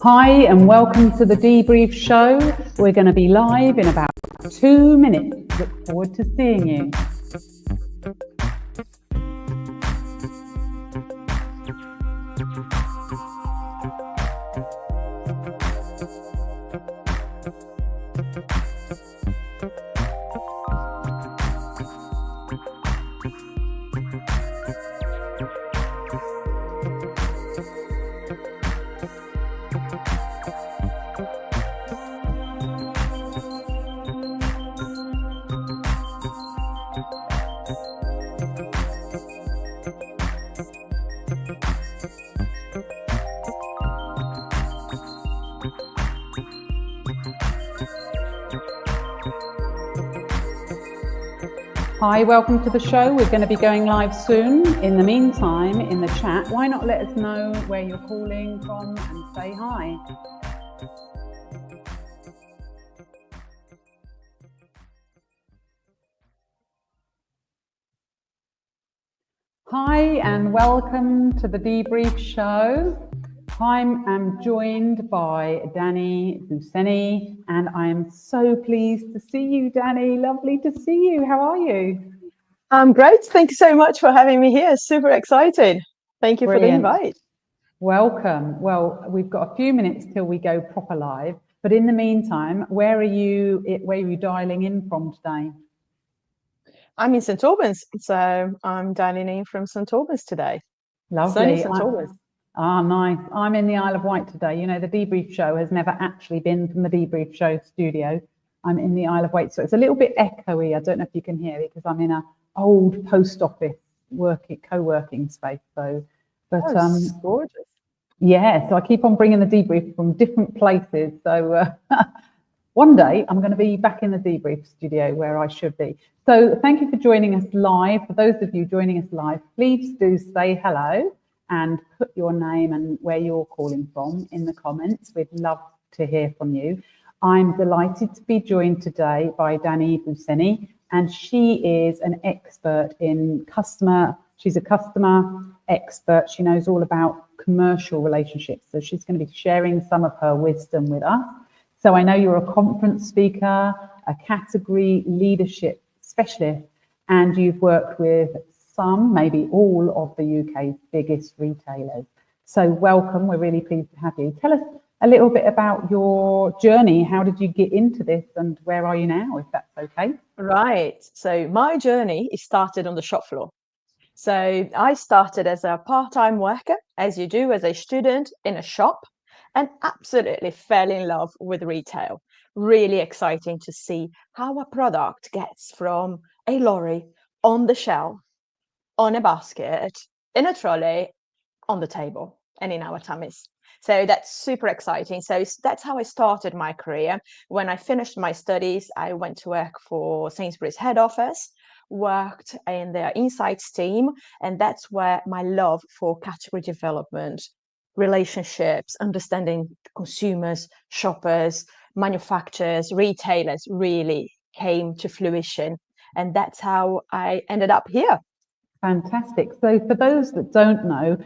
Hi and welcome to the Dee-Brief show. We're going to be live in about 2 minutes. Look forward to seeing you. Hi, welcome to the show. We're going to be going live soon. In the meantime, in the chat, why not let us know where you're calling from and say hi. Hi and welcome to the Dee-Brief show. I'm joined by Dani Busseni, and I'm so pleased to see you, Dani. Lovely to see you. How are you? I'm great. Thank you so much for having me here. Super excited. Thank you Brilliant. for the invite. Welcome. Well, we've got a few minutes till we go proper live, but in the meantime, where are you dialing in from today? I'm in St Albans, so I'm dialing in from St Albans today. Lovely. Sunny St Albans. Nice. I'm in the Isle of Wight today. You know, the Dee-Brief show has never actually been from the Dee-Brief show studio. I'm in the Isle of Wight, so it's a little bit echoey. I don't know if you can hear it because I'm in an old post office co-working space. So, but gorgeous. Yeah, so I keep on bringing the Dee-Brief from different places. So one day I'm going to be back in the Dee-Brief studio where I should be. So thank you for joining us live. For those of you joining us live, please do say hello and put your name and where you're calling from in the comments. We'd love to hear from you. I'm delighted to be joined today by Dani Busseni, and she is an expert in she's a customer expert. She knows all about commercial relationships. So she's going to be sharing some of her wisdom with us. So I know you're a conference speaker, a category leadership specialist, and you've worked with some, maybe all of the UK's biggest retailers. So welcome, we're really pleased to have you. Tell us a little bit about your journey. How did you get into this and where are you now, if that's okay? Right, so my journey started on the shop floor. So I started as a part-time worker, as you do as a student in a shop, and absolutely fell in love with retail. Really exciting to see how a product gets from a lorry on the shelf, on a basket, in a trolley, on the table, and in our tummies. So that's super exciting. So that's how I started my career. When I finished my studies, I went to work for Sainsbury's head office, worked in their insights team, and that's where my love for category development, relationships, understanding consumers, shoppers, manufacturers, retailers really came to fruition. And that's how I ended up here. Fantastic. So for those that don't know,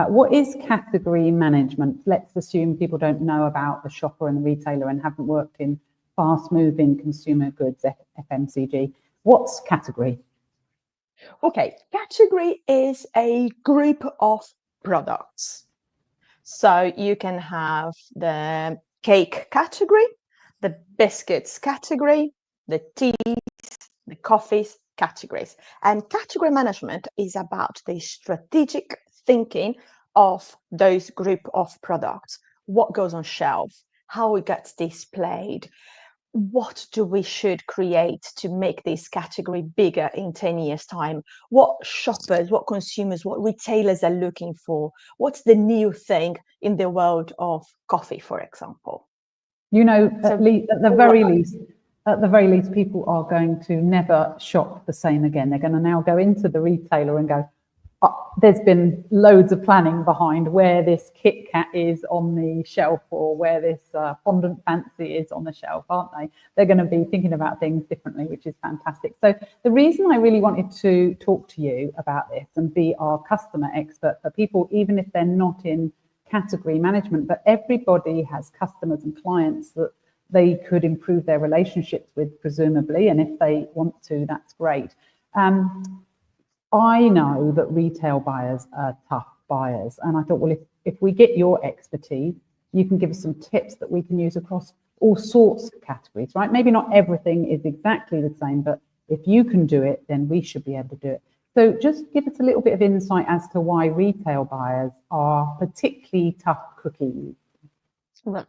what is category management? Let's assume people don't know about the shopper and the retailer and haven't worked in fast-moving consumer goods, FMCG. What's category? Okay, category is a group of products. So you can have the cake category, the biscuits category, the teas, the coffees categories. And category management is about the strategic thinking of those group of products. What goes on shelf, how it gets displayed, what do we should create to make this category bigger in 10 years time, what shoppers, what consumers, what retailers are looking for, what's the new thing in the world of coffee, for example. You know, at the very least, people are going to never shop the same again. They're going to now go into the retailer and go, oh, there's been loads of planning behind where this Kit Kat is on the shelf or where this fondant fancy is on the shelf, aren't they? They're going to be thinking about things differently, which is fantastic. So the reason I really wanted to talk to you about this and be our customer expert for people, even if they're not in category management, but everybody has customers and clients that they could improve their relationships with, presumably, and if they want to, that's great. I know that retail buyers are tough buyers, and I thought, well, if we get your expertise, you can give us some tips that we can use across all sorts of categories, right? Maybe not everything is exactly the same, but if you can do it, then we should be able to do it. So just give us a little bit of insight as to why retail buyers are particularly tough cookies. Well,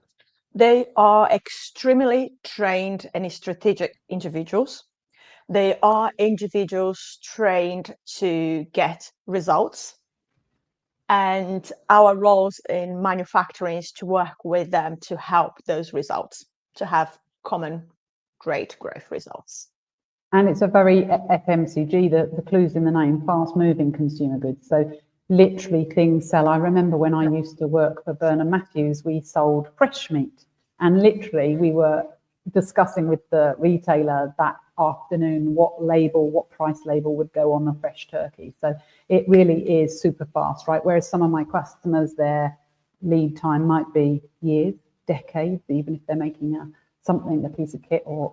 they are extremely trained and strategic individuals. They are individuals trained to get results. And our roles in manufacturing is to work with them to help those results, to have common great growth results. And it's a very FMCG, the clue's in the name, fast moving consumer goods. So literally things sell. I remember when I used to work for Burnham Matthews, we sold fresh meat, and literally we were discussing with the retailer that afternoon what price label would go on the fresh turkey. So it really is super fast, right? Whereas some of my customers, their lead time might be years, decades, even if they're making a piece of kit, or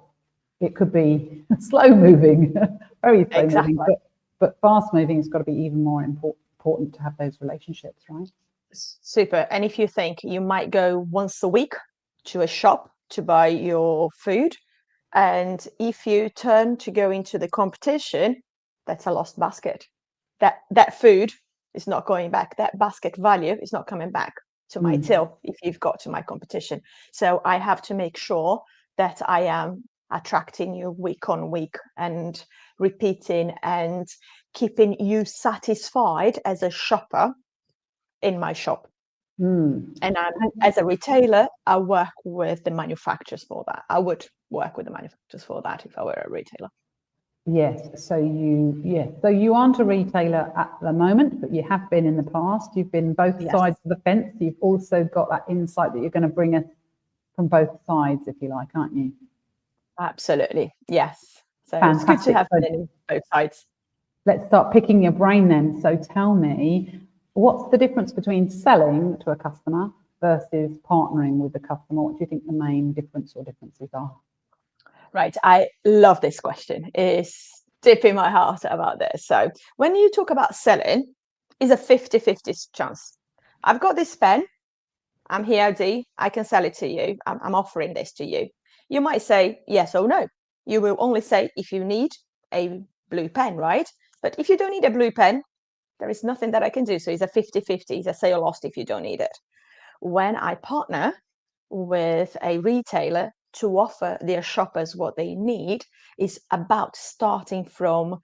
it could be slow moving, very slow moving, but fast moving has got to be even more important to have those relationships, right? Super. And if you think you might go once a week to a shop to buy your food, and if you turn to go into the competition, that's a lost basket. That food is not going back. That basket value is not coming back to my till if you've got to my competition. So I have to make sure that I am attracting you week on week and repeating and keeping you satisfied as a shopper in my shop. And as a retailer, I work with the manufacturers for that. I would work with the manufacturers for that if I were a retailer. Yes, so you aren't a retailer at the moment, but you have been in the past. You've been both sides of the fence. You've also got that insight that you're going to bring us from both sides, if you like, aren't you? Absolutely, yes. So fantastic. It's good to have been in both sides. Let's start picking your brain then. So tell me, what's the difference between selling to a customer versus partnering with the customer? What do you think the main difference or differences are? Right, I love this question. It's deep in my heart about this. So when you talk about selling, it's a 50-50 chance. I've got this pen. I'm here, Dee. I can sell it to you. I'm offering this to you. You might say yes or no. You will only say if you need a blue pen, right? But if you don't need a blue pen, there is nothing that I can do. So it's a 50-50. It's a sale lost if you don't need it. When I partner with a retailer to offer their shoppers what they need, is about starting from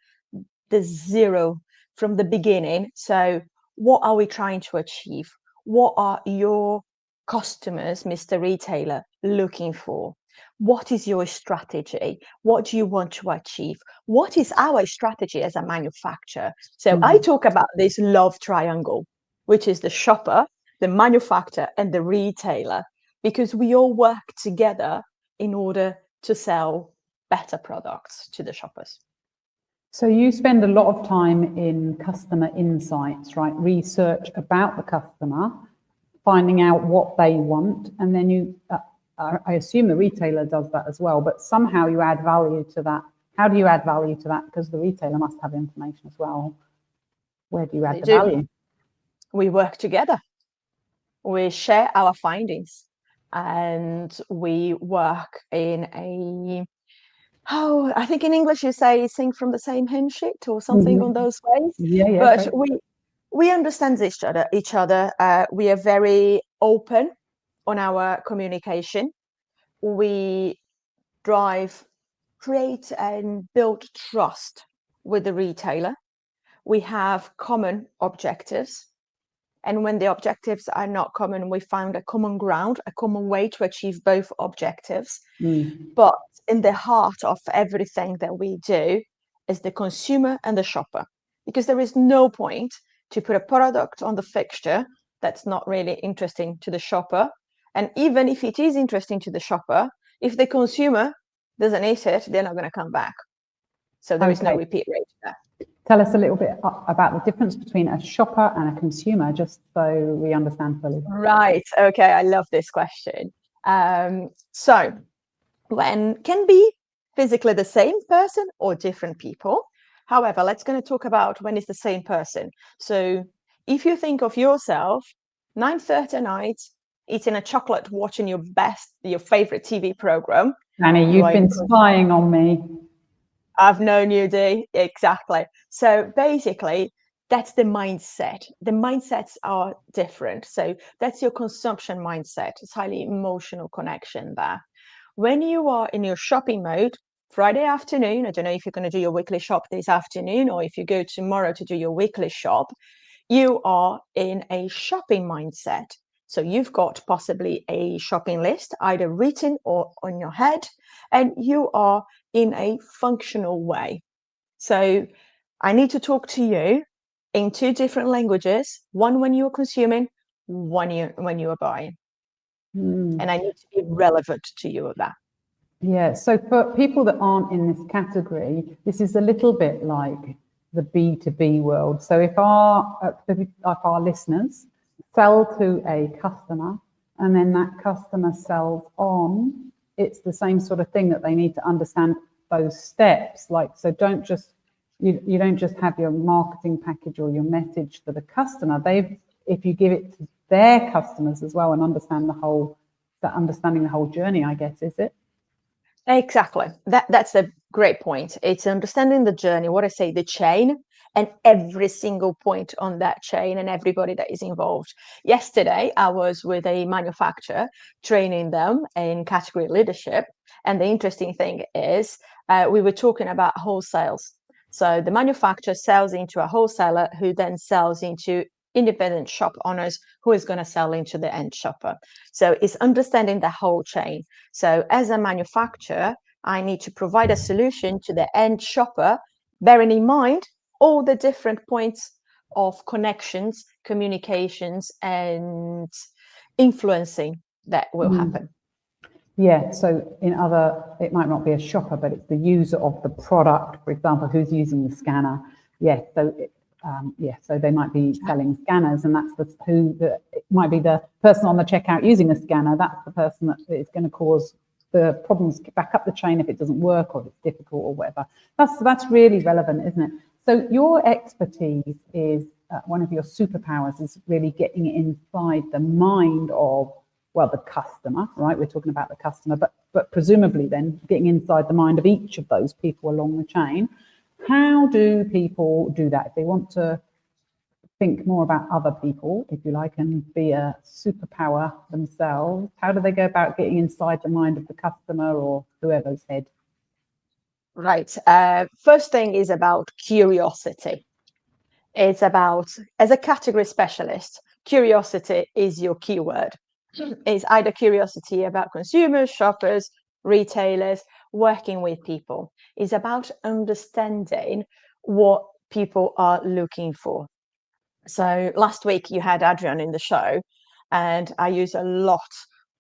the zero, from the beginning. So what are we trying to achieve? What are your customers, Mr. Retailer, looking for? What is your strategy? What do you want to achieve? What is our strategy as a manufacturer? So I talk about this love triangle, which is the shopper, the manufacturer, and the retailer, because we all work together in order to sell better products to the shoppers. So you spend a lot of time in customer insights, right? Research about the customer, finding out what they want, and then you, I assume the retailer does that as well, but somehow you add value to that. How do you add value to that? Because the retailer must have information as well. Where do you add the value? We work together. We share our findings, and we work in a, I think in English you say sing from the same hymn sheet or something on those ways. Yeah, but we understand each other. We are very open on our communication. We create and build trust with the retailer. We have common objectives. And when the objectives are not common, we find a common ground, a common way to achieve both objectives. But in the heart of everything that we do is the consumer and the shopper, because there is no point to put a product on the fixture that's not really interesting to the shopper. And even if it is interesting to the shopper, if the consumer doesn't eat it, they're not going to come back. So there is no repeat rate there. Tell us a little bit about the difference between a shopper and a consumer, just so we understand fully. Right. Okay. I love this question. So when can be physically the same person or different people. However, let's going to talk about when it's the same person. So if you think of yourself 9:30 at night eating a chocolate, watching your favorite TV program. Dani, you've been spying on me. I've known you, Dee. Exactly. So basically, that's the mindset. The mindsets are different. So that's your consumption mindset. It's highly emotional connection there. When you are in your shopping mode, Friday afternoon, I don't know if you're going to do your weekly shop this afternoon or if you go tomorrow to do your weekly shop, you are in a shopping mindset. So you've got possibly a shopping list, either written or on your head, and you are in a functional way. So I need to talk to you in two different languages, one when you're consuming, one when you are buying. And I need to be relevant to you of that. Yeah, so for people that aren't in this category, this is a little bit like the B2B world. So if our listeners sell to a customer and then that customer sells on, it's the same sort of thing that they need to understand those steps. Like, so don't just, you don't just have your marketing package or your message for the customer. If you give it to their customers as well and understanding the whole journey, I guess, is it? Exactly. That's a great point. It's understanding the journey, what I say, the chain, and every single point on that chain and everybody that is involved. Yesterday, I was with a manufacturer training them in category leadership. And the interesting thing is we were talking about wholesales. So the manufacturer sells into a wholesaler who then sells into independent shop owners who is going to sell into the end shopper. So it's understanding the whole chain. So as a manufacturer, I need to provide a solution to the end shopper, bearing in mind all the different points of connections, communications, and influencing that will happen. Yeah, so it might not be a shopper, but it's the user of the product, for example, who's using the scanner. Yes, so they might be selling scanners, and it might be the person on the checkout using a scanner. That's the person that is going to cause the problems back up the chain if it doesn't work or if it's difficult or whatever. That's really relevant, isn't it? So your expertise is one of your superpowers is really getting inside the mind of, well, the customer, right? We're talking about the customer, but presumably then getting inside the mind of each of those people along the chain. How do people do that? If they want to think more about other people, if you like, and be a superpower themselves, how do they go about getting inside the mind of the customer or whoever's head? Right. First thing is about curiosity. It's about, as a category specialist, curiosity is your keyword. It's either curiosity about consumers, shoppers, retailers, working with people. It's about understanding what people are looking for. So last week you had Adrian in the show, and I use a lot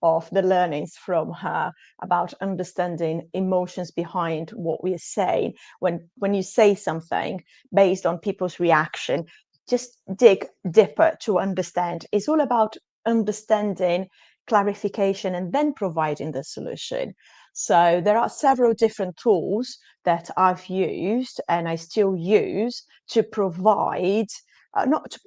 of the learnings from her about understanding emotions behind what we are saying. When you say something based on people's reaction, just dig deeper to understand. It's all about understanding, clarification, and then providing the solution. So there are several different tools that I've used and I still use to provide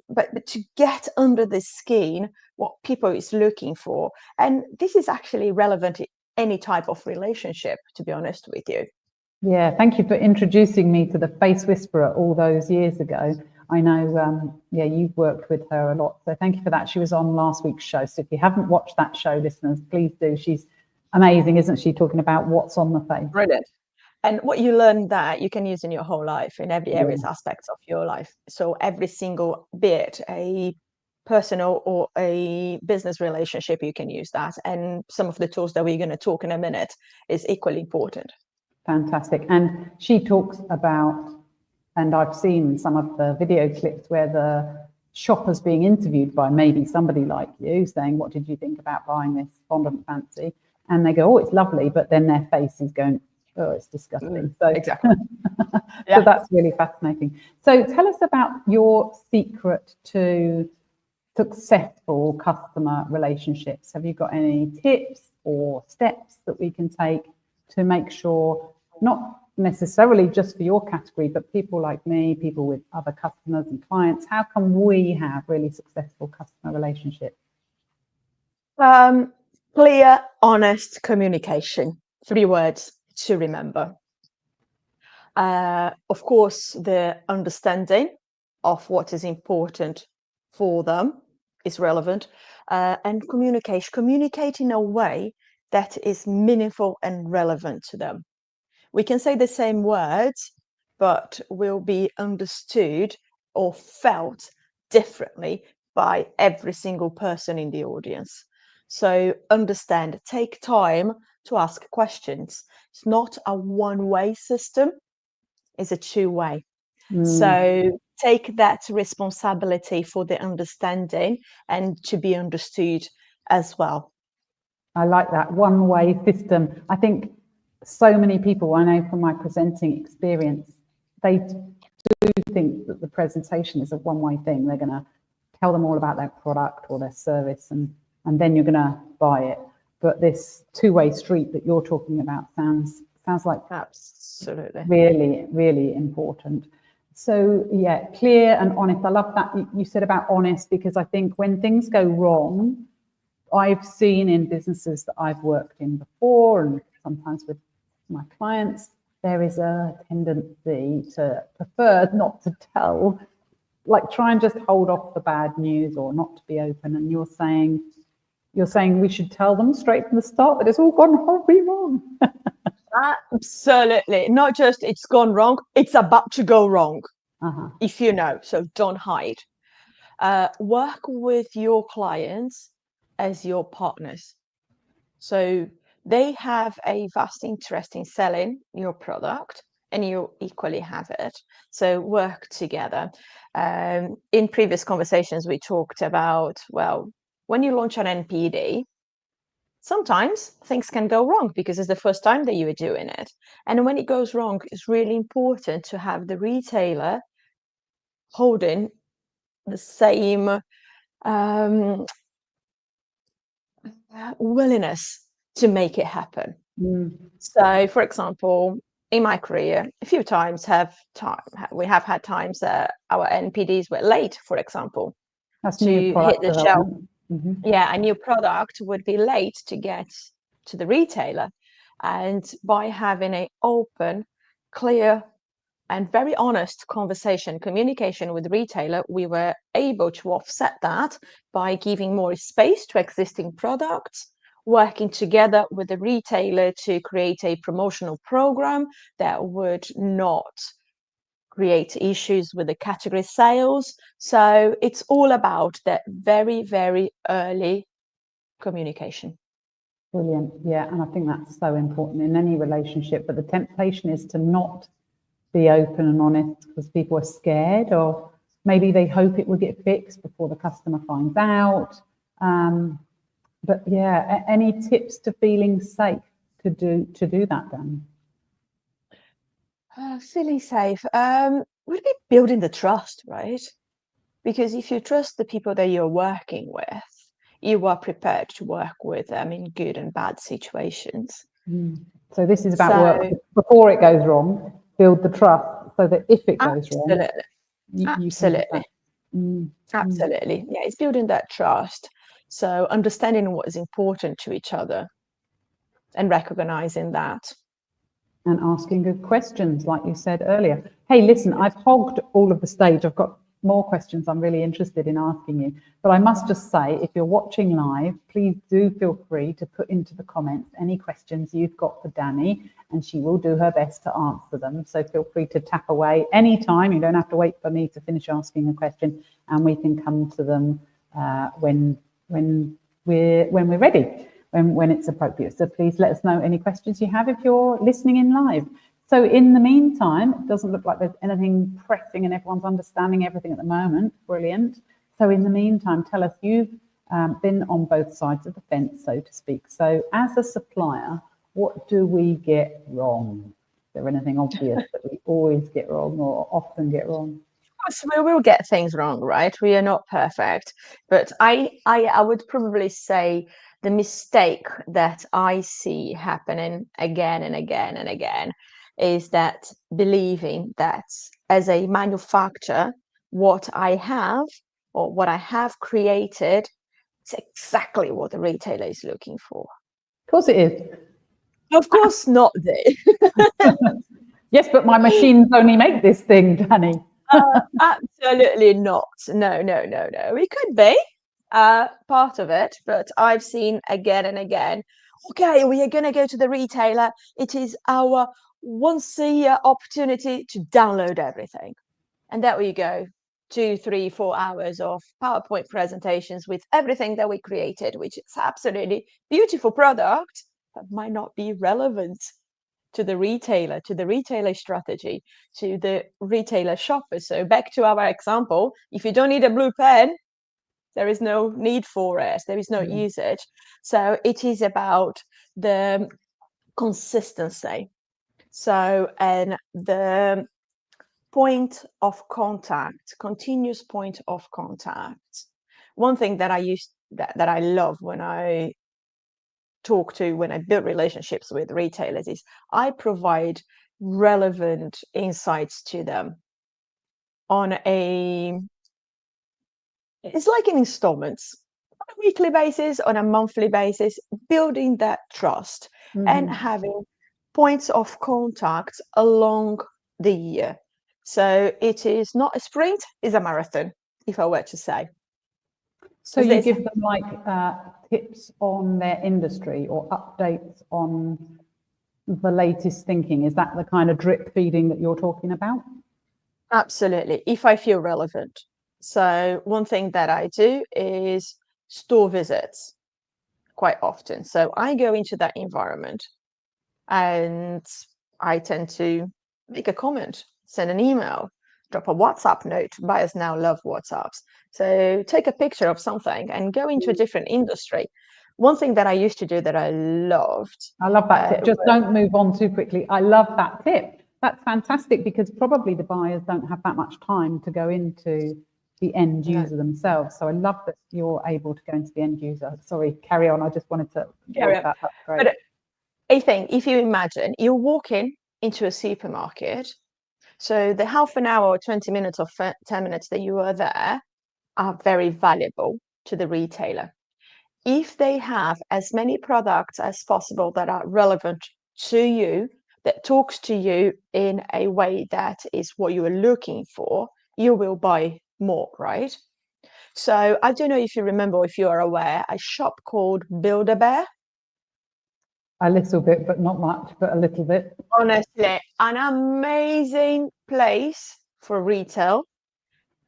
but to get under the skin what people is looking for. And this is actually relevant in any type of relationship, to be honest with you. Yeah, thank you for introducing me to the Face Whisperer all those years ago. I know, you've worked with her a lot, so thank you for that. She was on last week's show, so if you haven't watched that show, listeners, please do. She's amazing, isn't she, talking about what's on the face? Brilliant. And what you learn that you can use in your whole life, in every areas, aspects of your life. So every single bit, a personal or a business relationship, you can use that. And some of the tools that we're going to talk in a minute is equally important. Fantastic. And she talks about, and I've seen some of the video clips where the shopper's being interviewed by maybe somebody like you saying, what did you think about buying this fondant fancy? And they go, oh, it's lovely. But then their face is going, Oh, it's disgusting. So, exactly. so Yeah. that's really fascinating. So tell us about your secret to successful customer relationships. Have you got any tips or steps that we can take to make sure, not necessarily just for your category, but people like me, people with other customers and clients, how can we have really successful customer relationships? Clear, honest communication. 3 words to remember. Of course, the understanding of what is important for them is relevant, and communicate in a way that is meaningful and relevant to them. We can say the same words, but will be understood or felt differently by every single person in the audience. So understand, take time to ask questions. It's not a one-way system, it's a two-way. So take that responsibility for the understanding and to be understood as well. I like that one-way system. I think so many people I know from my presenting experience, they do think that the presentation is a one-way thing. They're going to tell them all about their product or their service, and then you're going to buy it. But this two-way street that you're talking about sounds like absolutely really, really important. So yeah, clear and honest. I love that you said about honest, because I think when things go wrong, I've seen in businesses that I've worked in before, and sometimes with my clients, there is a tendency to prefer not to tell, like try and just hold off the bad news or not to be open. And you're saying we should tell them straight from the start that it's all gone horribly wrong. Absolutely. Not just it's gone wrong, it's about to go wrong. If you know, so don't hide. Work with your clients as your partners. So they have a vast interest in selling your product and you equally have it. So work together. In previous conversations, we talked about, well, when you launch an NPD, sometimes things can go wrong because it's the first time that you are doing it. And when it goes wrong, it's really important to have the retailer holding the same willingness to make it happen. So, for example, in my career, a few times we have had times that our NPDs were late, for example, That's to hit the shelf. Yeah, a new product would be late to get to the retailer. And by having an open, clear, and very honest communication with the retailer, we were able to offset that by giving more space to existing products, working together with the retailer to create a promotional program that would not create issues with the category sales. So it's all about that very, very early communication. Brilliant. Yeah, and I think that's so important in any relationship, but the temptation is to not be open and honest because people are scared, or maybe they hope it will get fixed before the customer finds out. But yeah, any tips to feeling safe to do that, Dani? Feeling safe would be building the trust, right? Because if you trust the people that you're working with, you are prepared to work with them in good and bad situations. So this is about work before it goes wrong. Build the trust so that if it goes wrong, absolutely. Yeah, it's building that trust. So understanding what is important to each other and recognizing that. And asking good questions, like you said earlier. Hey, listen, I've hogged all of the stage. I've got more questions I'm really interested in asking you. But I must just say, if you're watching live, please do feel free to put into the comments any questions you've got for Dani, and she will do her best to answer them. So feel free to tap away anytime. You don't have to wait for me to finish asking a question, and we can come to them when we're ready, when it's appropriate. So please let us know any questions you have if you're listening in live. So in the meantime, it doesn't look like there's anything pressing and everyone's understanding everything at the moment. Brilliant. So in the meantime, tell us, you've been on both sides of the fence, so to speak. So as a supplier, what do we get wrong? Is there anything obvious that we always get wrong or often get wrong? So we will get things wrong, right? We are not perfect, but I would probably say the mistake that I see happening again and again and again is that believing that as a manufacturer, what I have or what I have created is exactly what the retailer is looking for. Of course it is. Of course not, Yes, but my machines only make this thing, Dani. Absolutely not. No. It could be part of it, but I've seen again and again, okay, we are going to go to the retailer. It is our once a year opportunity to download everything. And there we go, 2, 3, 4 hours of PowerPoint presentations with everything that we created, which is absolutely beautiful product, but might not be relevant to the retailer strategy, to the retailer shopper. So back to our example, if you don't need a blue pen, there is no need for it. There is no usage. So it is about the consistency. So, and the point of contact, continuous point of contact. One thing that I love when I build relationships with retailers is I provide relevant insights to them it's like in installments, on a weekly basis, on a monthly basis, building that trust and having points of contact along the year. So it is not a sprint, it's a marathon, if I were to say. So you give them like tips on their industry or updates on the latest thinking. Is that the kind of drip feeding that you're talking about? Absolutely, if I feel relevant. So one thing that I do is store visits quite often. So I go into that environment and I tend to make a comment, send an email, drop a WhatsApp note. Buyers now love WhatsApps. So take a picture of something and go into a different industry. One thing that I used to do that I loved. I love that tip. Just don't move on too quickly. I love that tip. That's fantastic because probably the buyers don't have that much time to go into the end user themselves. So I love that you're able to go into the end user. Sorry, carry on. I just wanted to carry on. That's great. But I think if you imagine you're walking into a supermarket, so the half an hour or 20 minutes or 10 minutes that you are there are very valuable to the retailer. If they have as many products as possible that are relevant to you, that talks to you in a way that is what you are looking for, you will buy more, right? So I don't know if you remember, if you are aware, a shop called Build-A-Bear. A little bit, but not much, but a little bit. Honestly, an amazing place for retail,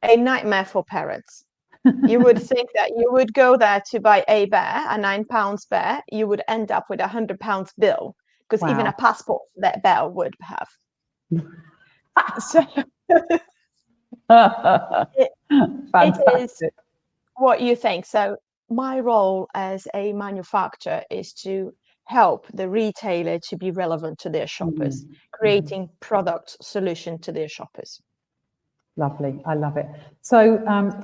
a nightmare for parents. You would think that you would go there to buy a bear, a £9 bear, you would end up with £100 bill, because even a passport that bear would have. So it is what you think. So my role as a manufacturer is to help the retailer to be relevant to their shoppers, creating product solution to their shoppers. Lovely. I love it. So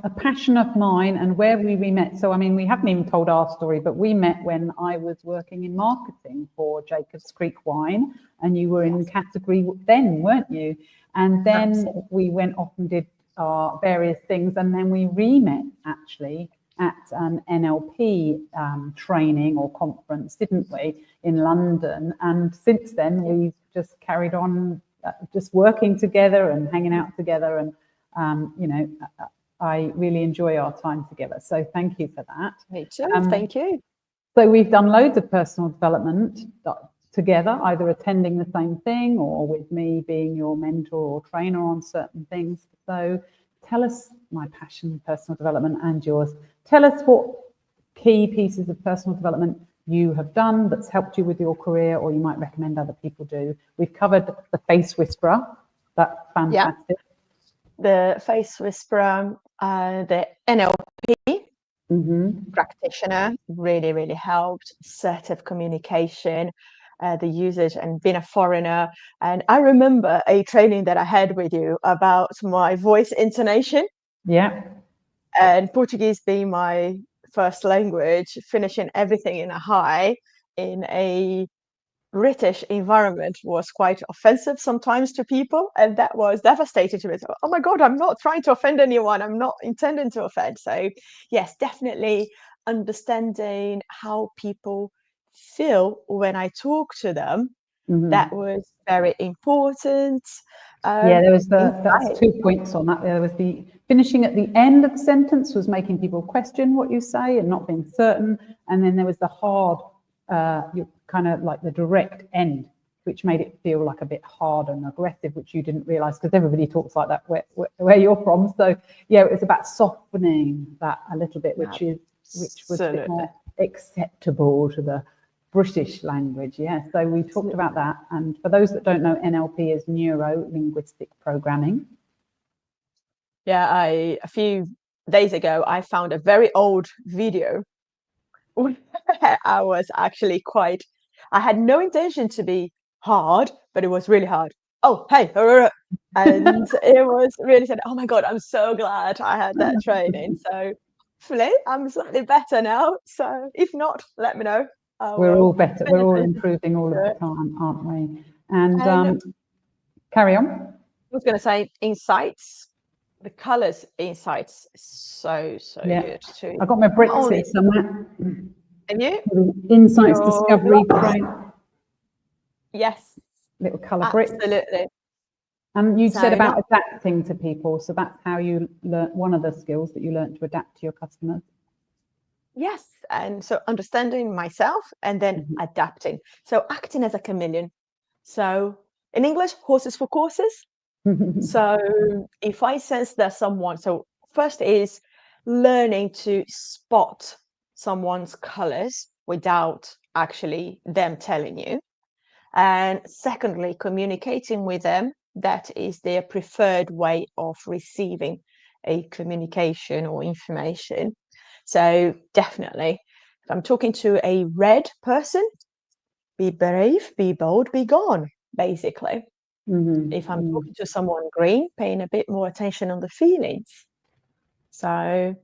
a passion of mine and where we met. So, I mean, we haven't even told our story, but we met when I was working in marketing for Jacobs Creek Wine, and you were in category then, weren't you? And then we went off and did our various things. And then we re-met actually at an NLP training or conference, didn't we, in London? And since then, we've just carried on just working together and hanging out together, and you know, I really enjoy our time together. So thank you for that. Me too. Thank you. So we've done loads of personal development together, either attending the same thing or with me being your mentor or trainer on certain things. So tell us, my passion, personal development, and yours. Tell us what key pieces of personal development you have done that's helped you with your career, or you might recommend other people do. We've covered the face whisperer. That's fantastic. The face whisperer, the NLP practitioner really helped. Assertive communication, the usage and being a foreigner. And I remember a training that I had with you about my voice intonation. Yeah. And Portuguese being my first language, finishing everything in a high in a British environment was quite offensive sometimes to people, and that was devastating to me. So, oh my God, I'm not trying to offend anyone. I'm not intending to offend. So yes, definitely understanding how people feel when I talk to them. That was very important. Yeah, there was that's Insight. 2 points on that. There was the finishing at the end of the sentence was making people question what you say and not being certain. And then there was the hard, kind of like the direct end, which made it feel like a bit hard and aggressive, which you didn't realize because everybody talks like that where you're from. So yeah, it was about softening that a little bit, which was a bit more acceptable to the British language. Yeah, so we talked about that. And for those that don't know, NLP is neuro linguistic programming. Yeah, a few days ago, I found a very old video where I was actually I had no intention to be hard, but it was really hard. Oh, hey, and it was really said, oh my God, I'm so glad I had that training. So hopefully I'm slightly better now. So if not, let me know. We're all better. We're all improving all of the time, aren't we? And carry on. I was going to say insights. The colours insights so good too. I got my bricks here somewhere. Have you? Insights discovery frame. Yes. Little colour bricks. Absolutely. And you said about adapting to people. So that's how you learn, one of the skills that you learned to adapt to your customers. Yes. And so understanding myself and then adapting. So acting as a chameleon. So in English, horses for courses. So if I sense there's someone, so first is learning to spot someone's colors without actually them telling you. And secondly, communicating with them, that is their preferred way of receiving a communication or information. So definitely, if I'm talking to a red person, be brave, be bold, be gone, basically. If I'm talking to someone green, paying a bit more attention on the feelings. So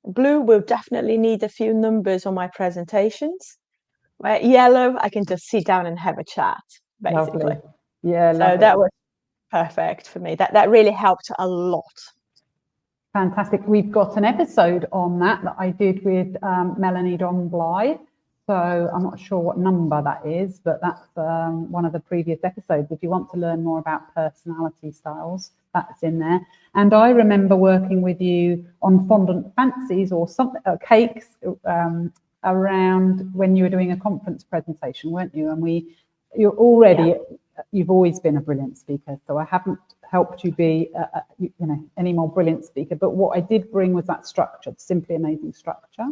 blue will definitely need a few numbers on my presentations. Where yellow, I can just sit down and have a chat, basically. Lovely. Yeah, so that was perfect for me. That really helped a lot. Fantastic. We've got an episode on that I did with Melanie Don-Bly. So I'm not sure what number that is, but that's one of the previous episodes. If you want to learn more about personality styles, that's in there. And I remember working with you on fondant fancies or something, cakes around when you were doing a conference presentation, weren't you? And you've always been a brilliant speaker. So I haven't helped you be, any more brilliant speaker. But what I did bring was that structure, simply amazing structure.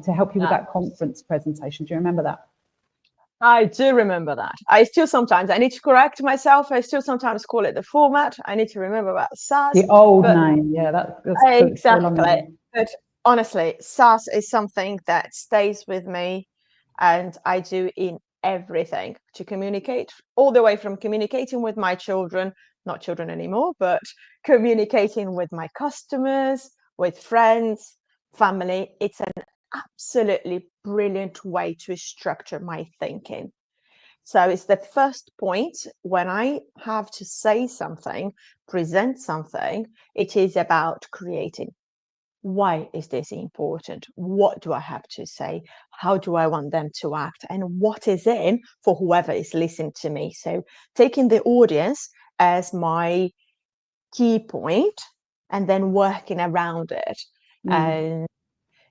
To help you with that conference presentation. Do you remember that? I do remember that. I need to correct myself. I still sometimes call it the format. I need to remember about SAS. The old name, yeah, that's exactly. But honestly, SAS is something that stays with me and I do in everything to communicate, all the way from communicating with my children, not children anymore, but communicating with my customers, with friends, family. It's an absolutely brilliant way to structure my thinking. So it's the first point when I have to say something, present something, it is about creating. Why is this important? What do I have to say? How do I want them to act? And what is in for whoever is listening to me? So taking the audience as my key point and then working around it. And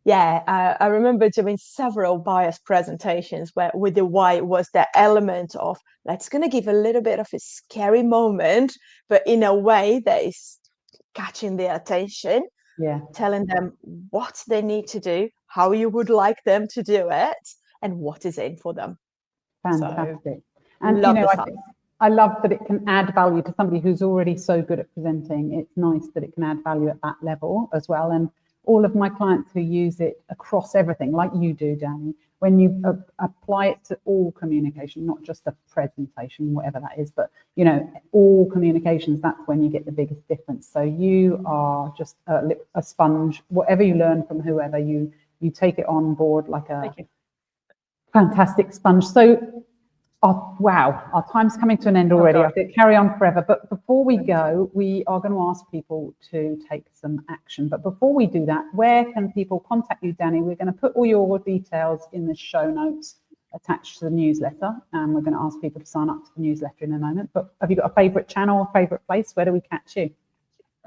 I remember doing several bias presentations where with the why was the element of let's going to give a little bit of a scary moment, but in a way that is catching their attention, telling them what they need to do, how you would like them to do it, and what is in for them. Fantastic. And I love that it can add value to somebody who's already so good at presenting. It's nice that it can add value at that level as well. And all of my clients who use it across everything, like you do, Dani, when you apply it to all communication, not just a presentation, whatever that is, but all communications, that's when you get the biggest difference. So you are just a sponge. Whatever you learn from whoever, you take it on board like a fantastic sponge. So wow, our time's coming to an end already. I could carry on forever, but before we go, we are going to ask people to take some action. But before we do that, where can people contact you, Dani? We're going to put all your details in the show notes attached to the newsletter, and we're going to ask people to sign up to the newsletter in a moment. But have you got a favourite channel, favourite place? Where do we catch you?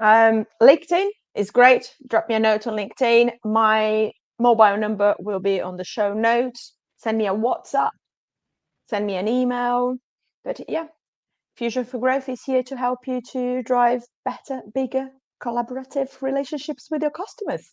LinkedIn is great. Drop me a note on LinkedIn. My mobile number will be on the show notes. Send me a WhatsApp. Send me an email. But yeah, Fusion for Growth is here to help you to drive better, bigger, collaborative relationships with your customers.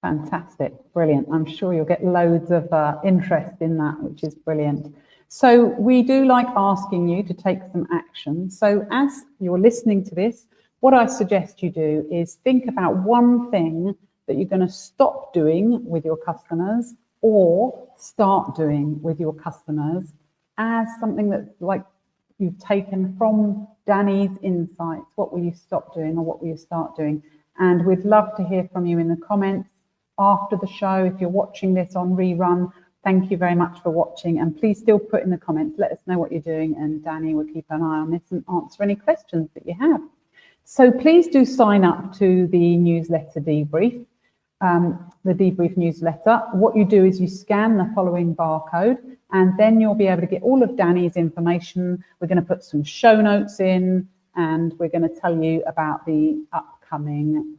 Fantastic. Brilliant. I'm sure you'll get loads of interest in that, which is brilliant. So we do like asking you to take some action. So as you're listening to this, what I suggest you do is think about one thing that you're going to stop doing with your customers or start doing with your customers as something that's like you've taken from Dani's insights. What will you stop doing or what will you start doing? And we'd love to hear from you in the comments after the show. If you're watching this on rerun, thank you very much for watching, and please still put in the comments, let us know what you're doing, and Dani will keep an eye on this and answer any questions that you have. So please do sign up to the newsletter Dee-Brief, the Dee-Brief newsletter. What you do is you scan the following barcode, and then you'll be able to get all of Dani's information. We're going to put some show notes in, and we're going to tell you about the upcoming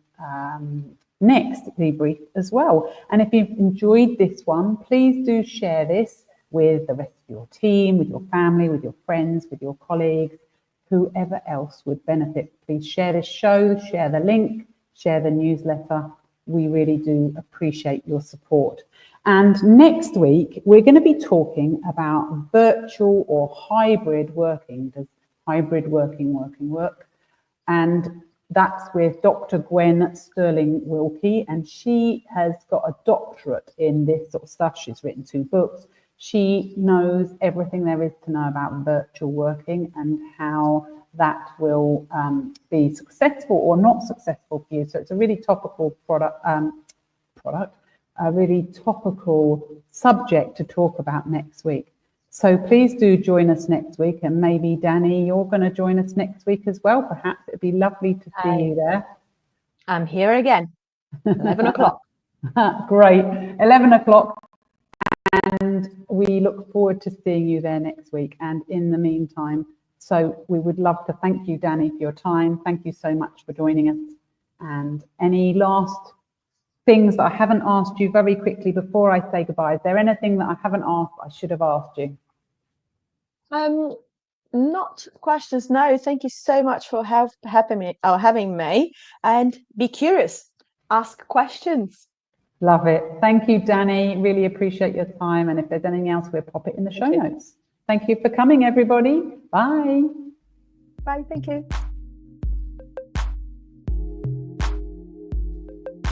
next Dee-Brief as well. And if you've enjoyed this one, please do share this with the rest of your team, with your family, with your friends, with your colleagues, whoever else would benefit. Please share this show, share the link, share the newsletter. We really do appreciate your support. And next week, we're going to be talking about virtual or hybrid working. Does hybrid working work? And that's with Dr. Gwen Sterling-Wilkie, and she has got a doctorate in this sort of stuff. She's written 2 books. She knows everything there is to know about virtual working and how that will be successful or not successful for you. So it's a really topical a really topical subject to talk about next week. So please do join us next week, and maybe Dani, you're going to join us next week as well. Perhaps it'd be lovely to see you there. I'm here again, 11 o'clock. Great, 11 o'clock. And we look forward to seeing you there next week. And in the meantime, so we would love to thank you, Dani, for your time. Thank you so much for joining us. And any last things that I haven't asked you very quickly before I say goodbye? Is there anything that I haven't asked I should have asked you? Not questions, no. Thank you so much for having me, and be curious, ask questions. Love it. Thank you, Dani. Really appreciate your time. And if there's anything else, we'll pop it in the show notes. Thank you for coming, everybody. Bye. Bye. Thank you.